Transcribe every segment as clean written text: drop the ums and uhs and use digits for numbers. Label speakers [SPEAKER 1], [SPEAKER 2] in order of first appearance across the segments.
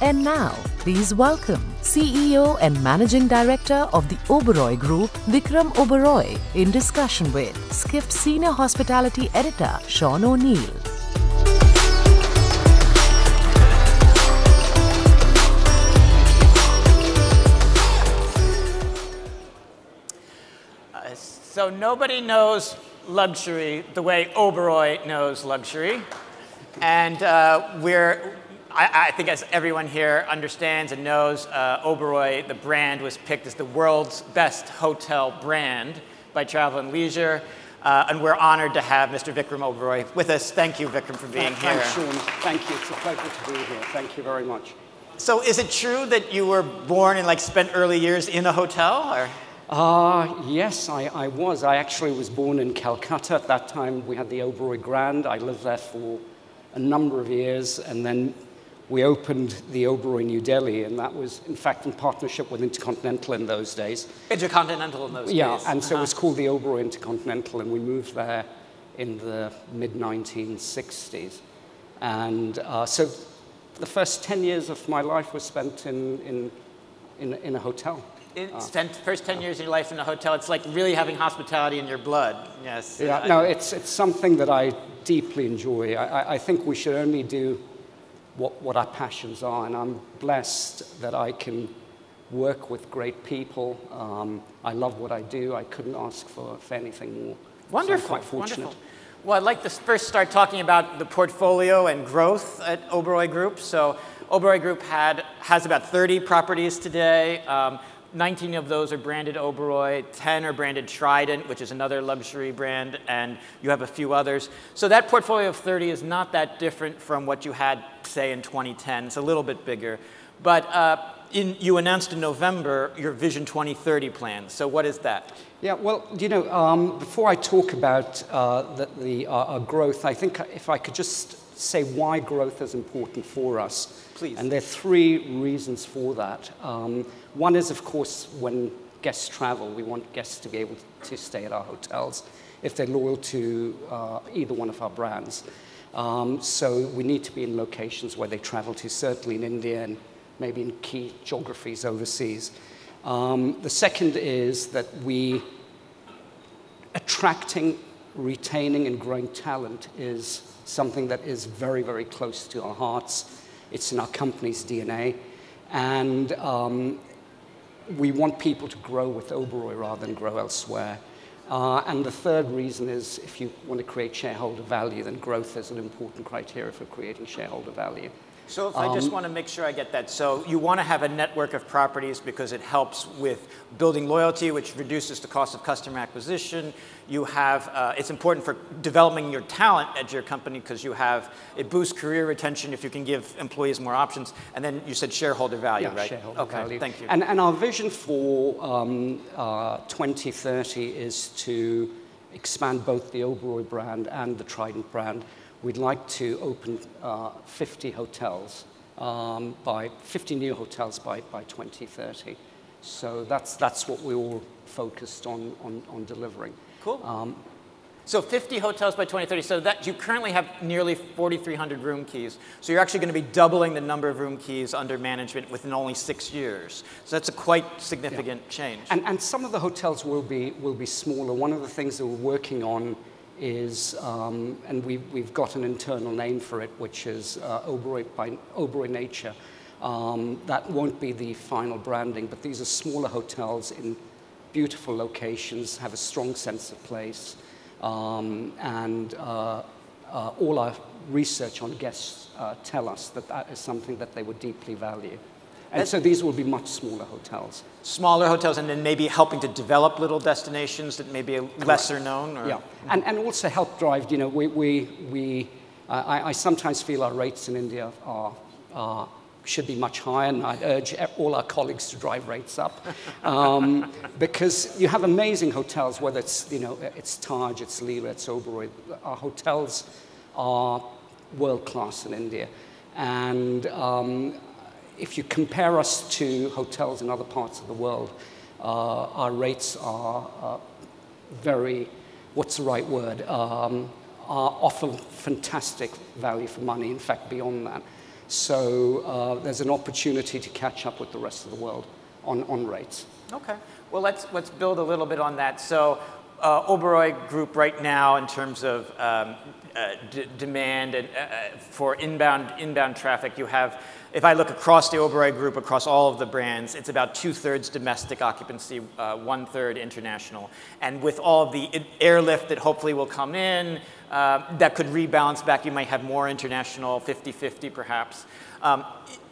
[SPEAKER 1] And now, please welcome CEO and Managing Director of the Oberoi Group, Vikram Oberoi, in discussion with Skift Senior Hospitality Editor, Sean O'Neill.
[SPEAKER 2] So nobody knows luxury the way Oberoi knows luxury. And I think as everyone here understands and knows, Oberoi, the brand, was picked as the world's best hotel brand by Travel + Leisure. And we're honored to have Mr. Vikram Oberoi with us. Thank you, Vikram, for being here.
[SPEAKER 3] Thanks, Sean. Thank you. It's a pleasure to be here. Thank you very much.
[SPEAKER 2] So is it true that you were born and spent early years in a hotel? Or?
[SPEAKER 3] Yes, I was. I actually was born in Calcutta. At that time, we had the Oberoi Grand. I lived there for a number of years, and then we opened the Oberoi New Delhi, and that was, in fact, in partnership with Intercontinental in those days.
[SPEAKER 2] Intercontinental in those days?
[SPEAKER 3] Yeah, and so it was called the Oberoi Intercontinental, and we moved there in the mid-1960s. And so the first 10 years of my life was spent in a hotel.
[SPEAKER 2] Spent first 10 years of your life in a hotel. It's like really having hospitality in your blood. Yes.
[SPEAKER 3] Yeah, no, it's something that I deeply enjoy. I think we should only do what our passions are, and I'm blessed that I can work with great people. I love what I do. I couldn't ask for anything more.
[SPEAKER 2] Wonderful.
[SPEAKER 3] So I'm quite fortunate.
[SPEAKER 2] Wonderful. Well, I'd like to first start talking about the portfolio and growth at Oberoi Group. So Oberoi Group has about 30 properties today. 19 of those are branded Oberoi, 10 are branded Trident, which is another luxury brand, and you have a few others. So that portfolio of 30 is not that different from what you had, say, in 2010. It's a little bit bigger. But you announced in November your Vision 2030 plan. So what is that?
[SPEAKER 3] Yeah, well, before I talk about our growth, I think if I could just say why growth is important for us.
[SPEAKER 2] Please.
[SPEAKER 3] And there are three reasons for that. One is, of course, when guests travel, we want guests to be able to stay at our hotels if they're loyal to either one of our brands. So we need to be in locations where they travel to, certainly in India and maybe in key geographies overseas. The second is that attracting, retaining, and growing talent is something that is very, very close to our hearts. It's in our company's DNA. And we want people to grow with Oberoi rather than grow elsewhere. And the third reason is if you want to create shareholder value, then growth is an important criteria for creating shareholder value.
[SPEAKER 2] So if I just want to make sure I get that. So you want to have a network of properties because it helps with building loyalty, which reduces the cost of customer acquisition. You have, it's important for developing your talent at your company because it boosts career retention if you can give employees more options. And then you said shareholder value,
[SPEAKER 3] yeah,
[SPEAKER 2] right?
[SPEAKER 3] Shareholder value.
[SPEAKER 2] Thank you.
[SPEAKER 3] And our vision for 2030 is to expand both the Oberoi brand and the Trident brand. We'd like to open 50 hotels, 50 new hotels by 2030. So that's what we're all focused on delivering.
[SPEAKER 2] Cool. So 50 hotels by 2030. So that you currently have nearly 4,300 room keys. So you're actually going to be doubling the number of room keys under management within only 6 years. So that's a quite significant change.
[SPEAKER 3] And some of the hotels will be smaller. One of the things that we're working on is, and we've got an internal name for it, which is Oberoi Nature. That won't be the final branding, but these are smaller hotels in beautiful locations, have a strong sense of place, and all our research on guests tell us that is something that they would deeply value. And so these will be much smaller hotels. Smaller hotels,
[SPEAKER 2] and then maybe helping to develop little destinations that may be lesser known? Or?
[SPEAKER 3] Yeah, and also help drive, I sometimes feel our rates in India should be much higher, and I'd urge all our colleagues to drive rates up. Because you have amazing hotels, whether it's Taj, it's Leela, it's Oberoi. Our hotels are world-class in India. And if you compare us to hotels in other parts of the world, our rates are very, what's the right word, offer fantastic value for money, in fact, beyond that. So there's an opportunity to catch up with the rest of the world on rates.
[SPEAKER 2] Okay. Well, let's build a little bit on that. So Oberoi Group right now, in terms of demand and for inbound traffic, you have, if I look across the Oberoi Group, across all of the brands, it's about 2/3 domestic occupancy, 1/3 international. And with all of the airlift that hopefully will come in, that could rebalance back. You might have more international, 50-50 perhaps.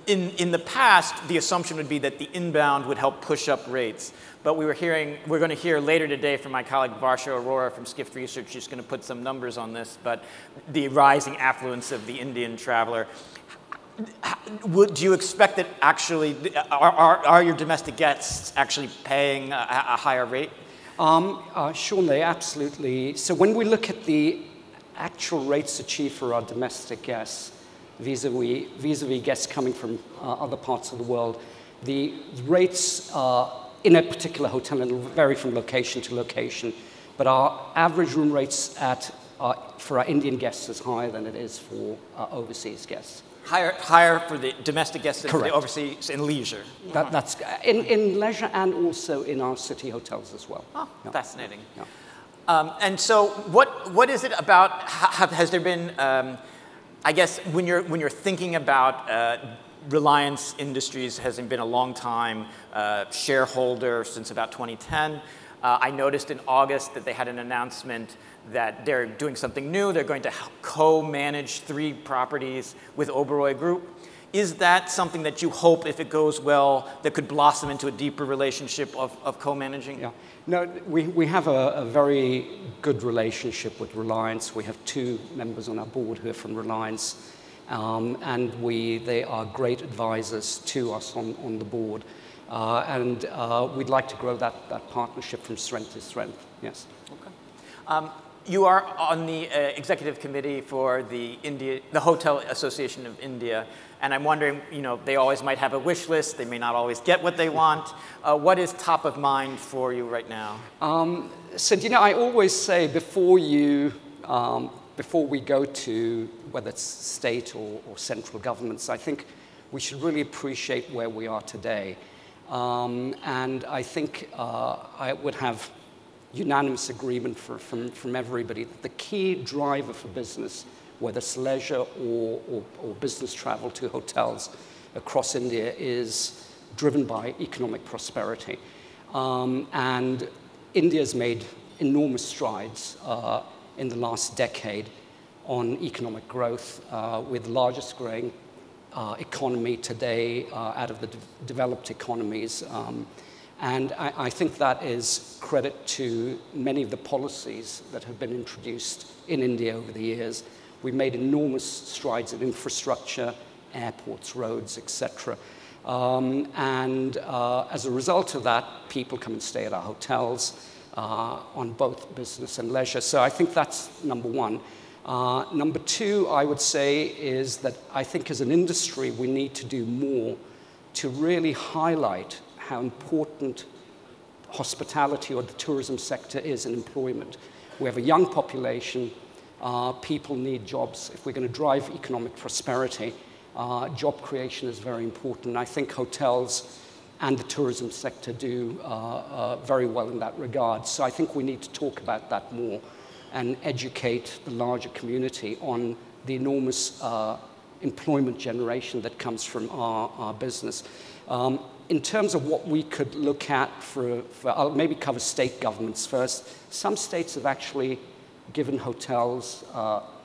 [SPEAKER 2] In the past, the assumption would be that the inbound would help push up rates. But we're going to hear later today from my colleague Varsha Arora from Skift Research. She's going to put some numbers on this, but the rising affluence of the Indian traveler. Do you expect that actually, are your domestic guests actually paying a higher rate?
[SPEAKER 3] Sean, they absolutely. So when we look at the actual rates achieved for our domestic guests, vis-a-vis guests coming from other parts of the world, the rates in a particular hotel, and it'll vary from location to location, but our average room rates for our Indian guests is higher than it is for our overseas guests.
[SPEAKER 2] Higher for the domestic guests than for the
[SPEAKER 3] Correct.
[SPEAKER 2] overseas in leisure.
[SPEAKER 3] That's in leisure and also in our city hotels as well.
[SPEAKER 2] Oh,
[SPEAKER 3] yeah.
[SPEAKER 2] Fascinating.
[SPEAKER 3] Yeah.
[SPEAKER 2] And so, what is it about? Has there been? I guess when you're thinking about Reliance Industries, has been a long time shareholder since about 2010. I noticed in August that they had an announcement that they're doing something new. They're going to co-manage 3 properties with Oberoi Group. Is that something that you hope, if it goes well, that could blossom into a deeper relationship of co-managing? Yeah.
[SPEAKER 3] No, we have a very good relationship with Reliance. We have 2 members on our board who are from Reliance, and they are great advisors to us on the board. And we'd like to grow that partnership from strength to strength, yes.
[SPEAKER 2] Okay. You are on the executive committee for the Hotel Association of India, and I'm wondering, they always might have a wish list. They may not always get what they want. What is top of mind for you right now?
[SPEAKER 3] So, I always say before we go to whether it's state or central governments, I think we should really appreciate where we are today. And I think I would have unanimous agreement from everybody that the key driver for business, whether it's leisure or business travel to hotels across India, is driven by economic prosperity. And India's made enormous strides in the last decade on economic growth, with the largest growing economy today out of the developed economies. And I think that is credit to many of the policies that have been introduced in India over the years. We've made enormous strides in infrastructure, airports, roads, etc. And as a result of that, people come and stay at our hotels on both business and leisure. So I think that's number one. Number two, I would say, is that I think as an industry, we need to do more to really highlight how important hospitality or the tourism sector is in employment. We have a young population. People need jobs. If we're going to drive economic prosperity, job creation is very important. I think hotels and the tourism sector do very well in that regard. So I think we need to talk about that more and educate the larger community on the enormous employment generation that comes from our business. In terms of what we could look at I'll maybe cover state governments first. Some states have actually given hotels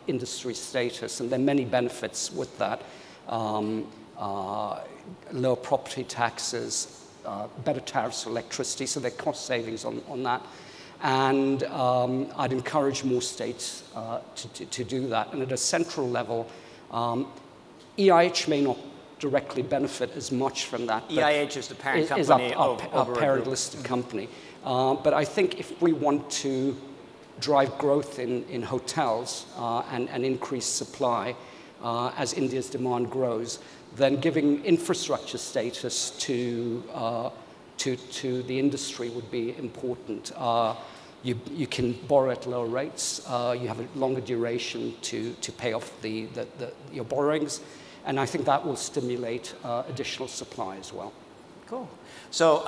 [SPEAKER 3] industry status, and there are many benefits with that. Lower property taxes, better tariffs for electricity, so there are cost savings on that. And I'd encourage more states to do that. And at a central level, EIH may not directly benefit as much from that.
[SPEAKER 2] EIH is the parent company of
[SPEAKER 3] our parent listed company. But I think if we want to drive growth in hotels and increase supply as India's demand grows, then giving infrastructure status to the industry would be important. You can borrow at lower rates. You have a longer duration to pay off your borrowings. And I think that will stimulate additional supply as well.
[SPEAKER 2] Cool. So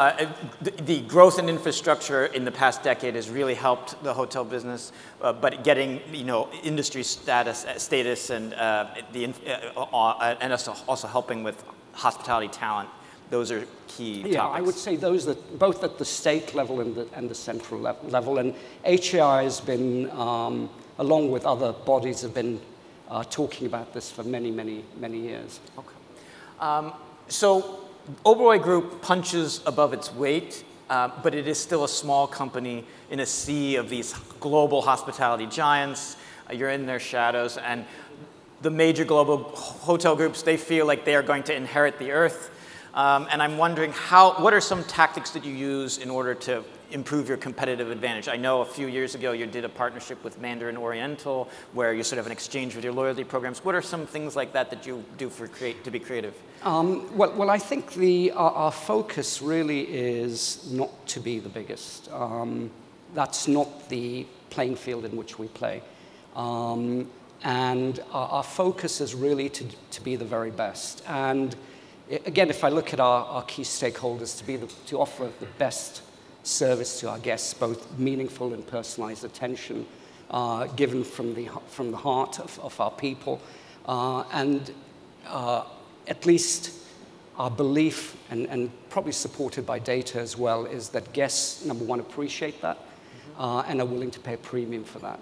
[SPEAKER 2] the growth in infrastructure in the past decade has really helped the hotel business, but getting industry status and also helping with hospitality talent. Those are key topics.
[SPEAKER 3] Yeah, I would say those that both at the state level and the central level. And HAI has been, along with other bodies, have been talking about this for many, many, many years.
[SPEAKER 2] Okay. So Oberoi Group punches above its weight, but it is still a small company in a sea of these global hospitality giants. You're in their shadows, and the major global hotel groups, they feel like they are going to inherit the earth. And I'm wondering what are some tactics that you use in order to improve your competitive advantage? I know a few years ago you did a partnership with Mandarin Oriental where you sort of an exchange with your loyalty programs. What are some things like that you do to be creative?
[SPEAKER 3] Well, I think our focus really is not to be the biggest. That's not the playing field in which we play. And our focus is really to be the very best. And again, if I look at our key stakeholders, to offer the best service to our guests, both meaningful and personalized attention given from the heart of our people, and at least our belief, and probably supported by data as well, is that guests, number one, appreciate that and are willing to pay a premium for that.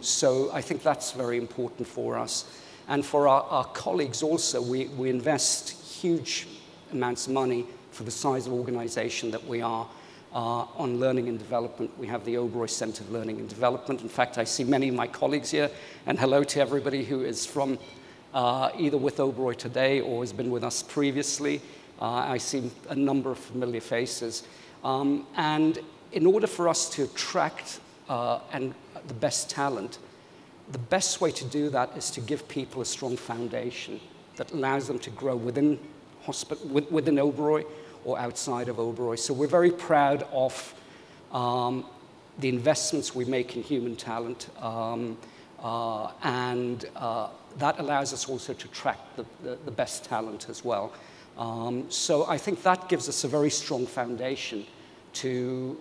[SPEAKER 3] So I think that's very important for us. And for our colleagues also, we invest huge amounts of money for the size of organization that we are on learning and development. We have the Oberoi Center of Learning and Development. In fact, I see many of my colleagues here, and hello to everybody who is from either with Oberoi today or has been with us previously. I see a number of familiar faces. And in order for us to attract the best talent, the best way to do that is to give people a strong foundation that allows them to grow within Oberoi or outside of Oberoi. So we're very proud of the investments we make in human talent, and that allows us also to attract the best talent as well. So I think that gives us a very strong foundation to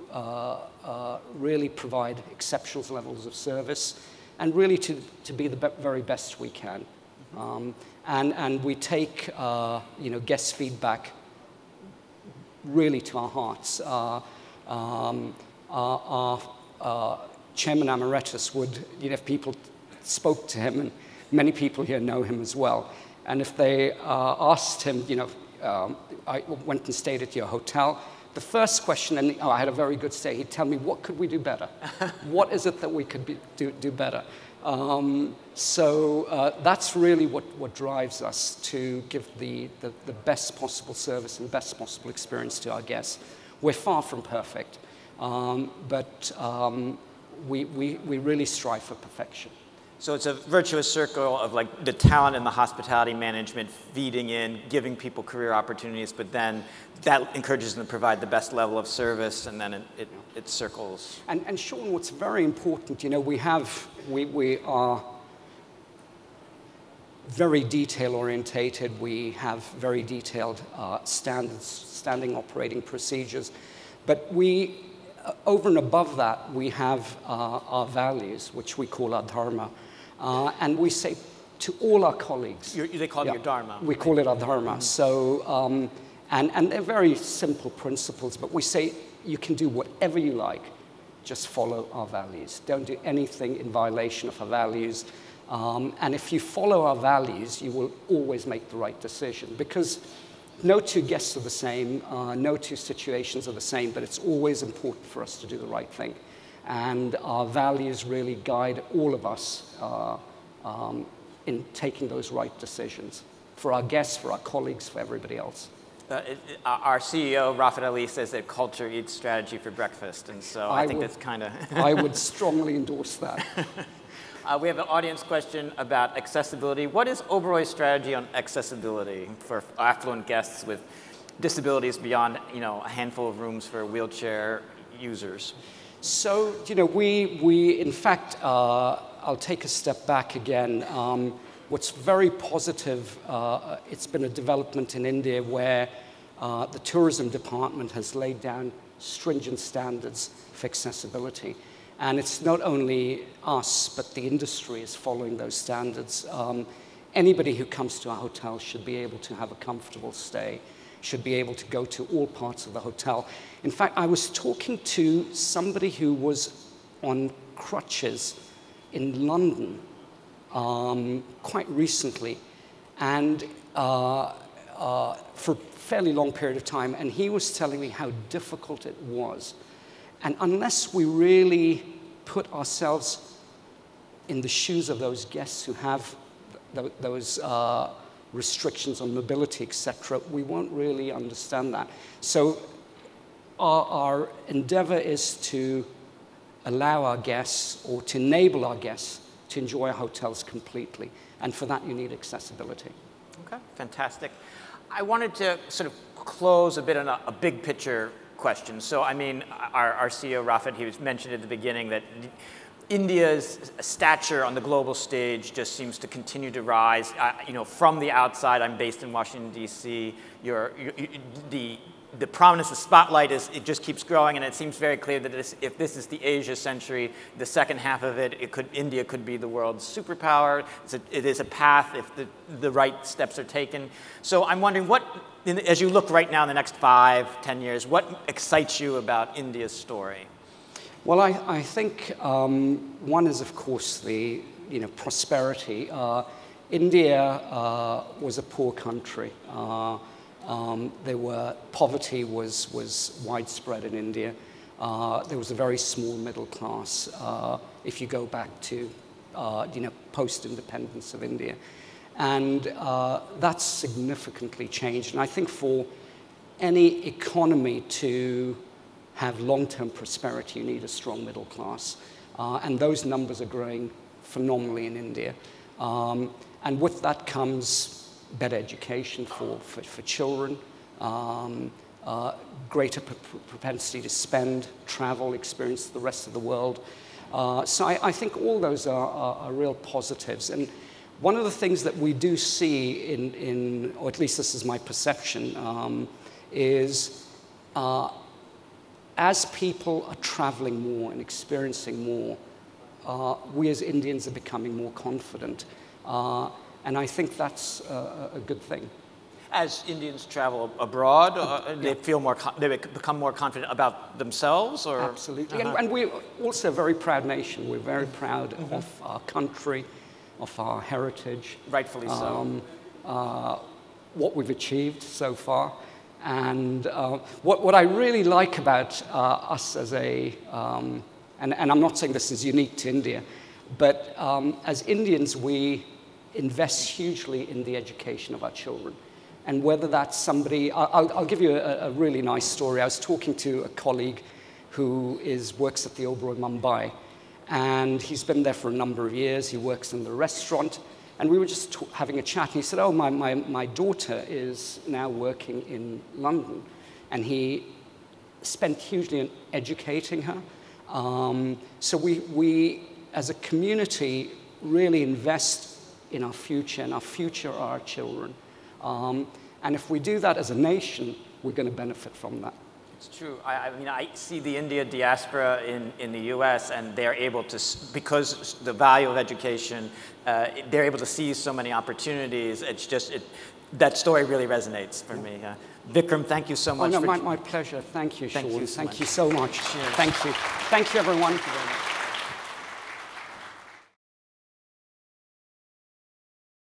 [SPEAKER 3] really provide exceptional levels of service and really to be the very best we can. And we take guest feedback really to our hearts. Our chairman emeritus would, if people spoke to him, and many people here know him as well, and if they asked him, I went and stayed at your hotel, the first question, and I had a very good stay, he'd tell me, what could we do better? What is it that we could do better? So that's really what drives us to give the best possible service and best possible experience to our guests. We're far from perfect, but we really strive for perfection.
[SPEAKER 2] So it's a virtuous circle of like the talent and the hospitality management feeding in, giving people career opportunities, but then that encourages them to provide the best level of service, and then it circles.
[SPEAKER 3] And Sean, what's very important, we are very detail orientated. We have very detailed standing operating procedures, but over and above that, we have our values, which we call our dharma. And we say to all our colleagues...
[SPEAKER 2] They call it your dharma.
[SPEAKER 3] We call it our dharma. Mm-hmm. So, and they're very simple principles, but we say you can do whatever you like, just follow our values. Don't do anything in violation of our values. And if you follow our values, you will always make the right decision, because no two guests are the same, no two situations are the same, but it's always important for us to do the right thing. And our values really guide all of us in taking those right decisions for our guests, for our colleagues, for everybody else.
[SPEAKER 2] Our CEO, Rafat Ali, says that culture eats strategy for breakfast, and so I think that's kind of...
[SPEAKER 3] I would strongly endorse that.
[SPEAKER 2] We have an audience question about accessibility. What is Oberoi's strategy on accessibility for affluent guests with disabilities beyond, a handful of rooms for wheelchair users?
[SPEAKER 3] So, you know, we in fact, I'll take a step back again. What's very positive, it's been a development in India where the tourism department has laid down stringent standards for accessibility. And it's not only us, but the industry is following those standards. Anybody who comes to our hotel should be able to have a comfortable stay, should be able to go to all parts of the hotel. In fact, I was talking to somebody who was on crutches in London quite recently, and for a fairly long period of time, and he was telling me how difficult it was. And unless we really put ourselves in the shoes of those guests who have those restrictions on mobility, etc., we won't really understand that. So our endeavor is to allow our guests, or to enable our guests, to enjoy our hotels completely. And for that, you need accessibility.
[SPEAKER 2] Okay, fantastic. I wanted to sort of close a bit on a big picture question. So, I mean, our CEO, Rafat, he was mentioned at the beginning that India's stature on the global stage just seems to continue to rise. You know, from the outside, I'm based in Washington, D.C. The prominence, the spotlight, it just keeps growing, and it seems very clear that if this is the Asia century, the second half of it, India could be the world's superpower. It is a path if the right steps are taken. So I'm wondering, as you look right now in the next 5, 10 years, what excites you about India's story?
[SPEAKER 3] Well, I think one is, of course, the prosperity. India was a poor country. Poverty was widespread in India. There was a very small middle class. If you go back to post-independence of India, and that's significantly changed. And I think for any economy to have long-term prosperity, you need a strong middle class. And those numbers are growing phenomenally in India. And with that comes better education for children, greater propensity to spend, travel, experience the rest of the world. So I think all those are real positives. And one of the things that we do see or at least this is my perception, is as people are traveling more and experiencing more, we as Indians are becoming more confident. And I think that's a good thing. As
[SPEAKER 2] Indians travel abroad, they become more confident about themselves? Or?
[SPEAKER 3] Absolutely. And we're also a very proud nation. We're very proud of our country, of our heritage.
[SPEAKER 2] Rightfully so.
[SPEAKER 3] What we've achieved so far. And what I really like about us as and I'm not saying this is unique to India, but as Indians, we invest hugely in the education of our children. And whether that's somebody, I'll give you a really nice story. I was talking to a colleague who works at the Oberoi, Mumbai, and he's been there for a number of years. He works in the restaurant, and we were just having a chat, and he said, oh, my daughter is now working in London, and he spent hugely in educating her. So we, as a community, really invest in our future, and our future are our children. And if we do that as a nation, we're going to benefit from that.
[SPEAKER 2] It's true. I mean, I see the India diaspora in the US, and they're able to, because the value of education, they're able to seize so many opportunities. It's just, that story really resonates for me. Vikram, thank you so much.
[SPEAKER 3] Oh, no, my pleasure. Thank you, Sean.
[SPEAKER 2] Thank you so much.
[SPEAKER 3] Thank you so much.
[SPEAKER 2] Cheers.
[SPEAKER 3] Thank you. Thank you, everyone.
[SPEAKER 2] Thank you very much.